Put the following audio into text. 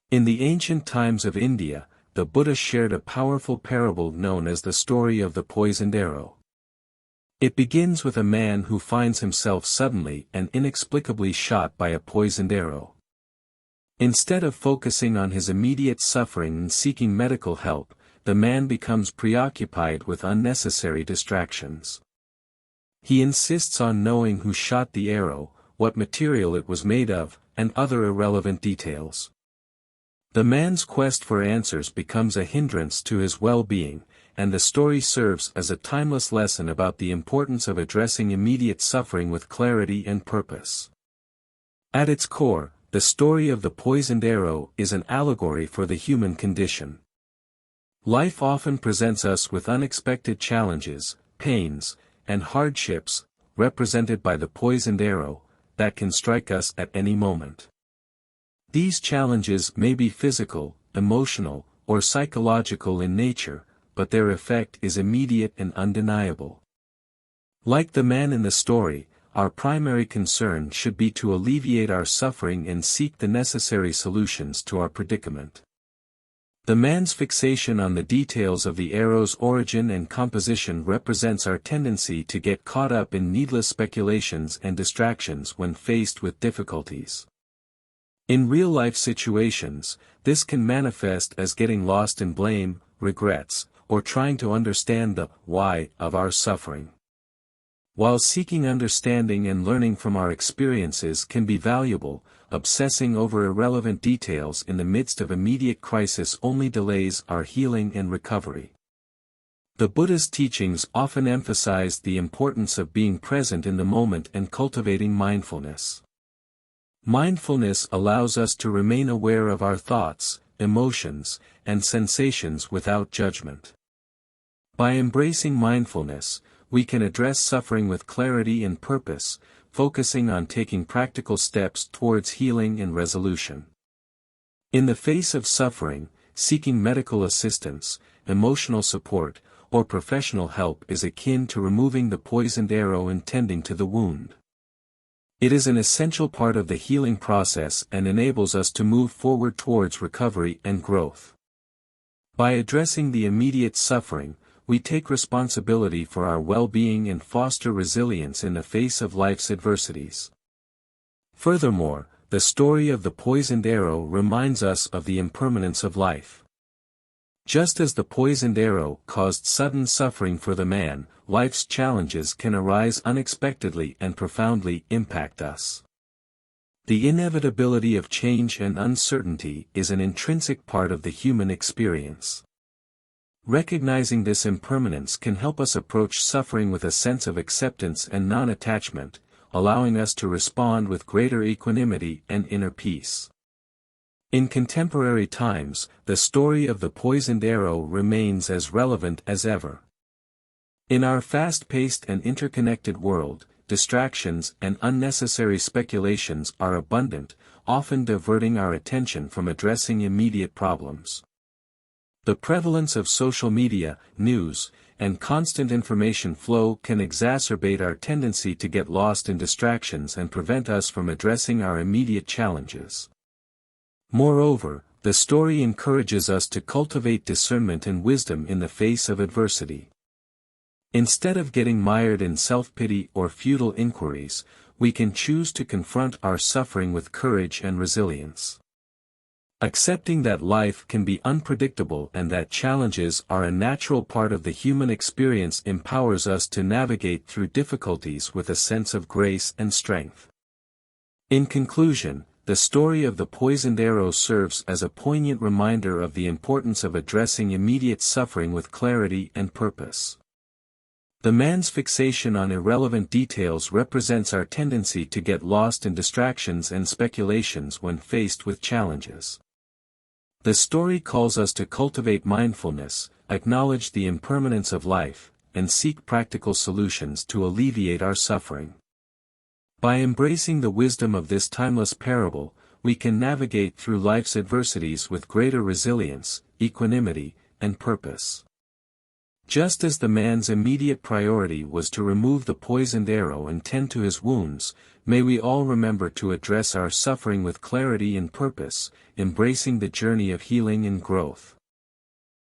In the ancient times of India, the Buddha shared a powerful parable known as the story of the poisoned arrow. It begins with a man who finds himself suddenly and inexplicably shot by a poisoned arrow. Instead of focusing on his immediate suffering and seeking medical help, the man becomes preoccupied with unnecessary distractions. He insists on knowing who shot the arrow, what material it was made of, and other irrelevant details. The man's quest for answers becomes a hindrance to his well-being, and the story serves as a timeless lesson about the importance of addressing immediate suffering with clarity and purpose. At its core, the story of the poisoned arrow is an allegory for the human condition. Life often presents us with unexpected challenges, pains, and hardships, represented by the poisoned arrow, that can strike us at any moment. These challenges may be physical, emotional, or psychological in nature, but their effect is immediate and undeniable. Like the man in the story, our primary concern should be to alleviate our suffering and seek the necessary solutions to our predicament. The man's fixation on the details of the arrow's origin and composition represents our tendency to get caught up in needless speculations and distractions when faced with difficulties. In real-life situations, this can manifest as getting lost in blame, regrets, or trying to understand the why of our suffering. While seeking understanding and learning from our experiences can be valuable, obsessing over irrelevant details in the midst of immediate crisis only delays our healing and recovery. The Buddha's teachings often emphasize the importance of being present in the moment and cultivating mindfulness. Mindfulness allows us to remain aware of our thoughts, emotions, and sensations without judgment. By embracing mindfulness, we can address suffering with clarity and purpose, focusing on taking practical steps towards healing and resolution. In the face of suffering, seeking medical assistance, emotional support, or professional help is akin to removing the poisoned arrow and tending to the wound. It is an essential part of the healing process and enables us to move forward towards recovery and growth. By addressing the immediate suffering, we take responsibility for our well-being and foster resilience in the face of life's adversities. Furthermore, the story of the poisoned arrow reminds us of the impermanence of life. Just as the poisoned arrow caused sudden suffering for the man, life's challenges can arise unexpectedly and profoundly impact us. The inevitability of change and uncertainty is an intrinsic part of the human experience. Recognizing this impermanence can help us approach suffering with a sense of acceptance and non-attachment, allowing us to respond with greater equanimity and inner peace. In contemporary times, the story of the poisoned arrow remains as relevant as ever. In our fast-paced and interconnected world, distractions and unnecessary speculations are abundant, often diverting our attention from addressing immediate problems. The prevalence of social media, news, and constant information flow can exacerbate our tendency to get lost in distractions and prevent us from addressing our immediate challenges. Moreover, the story encourages us to cultivate discernment and wisdom in the face of adversity. Instead of getting mired in self-pity or futile inquiries, we can choose to confront our suffering with courage and resilience. Accepting that life can be unpredictable and that challenges are a natural part of the human experience empowers us to navigate through difficulties with a sense of grace and strength. In conclusion, the story of the poisoned arrow serves as a poignant reminder of the importance of addressing immediate suffering with clarity and purpose. The man's fixation on irrelevant details represents our tendency to get lost in distractions and speculations when faced with challenges. The story calls us to cultivate mindfulness, acknowledge the impermanence of life, and seek practical solutions to alleviate our suffering. By embracing the wisdom of this timeless parable, we can navigate through life's adversities with greater resilience, equanimity, and purpose. Just as the man's immediate priority was to remove the poisoned arrow and tend to his wounds, may we all remember to address our suffering with clarity and purpose, embracing the journey of healing and growth.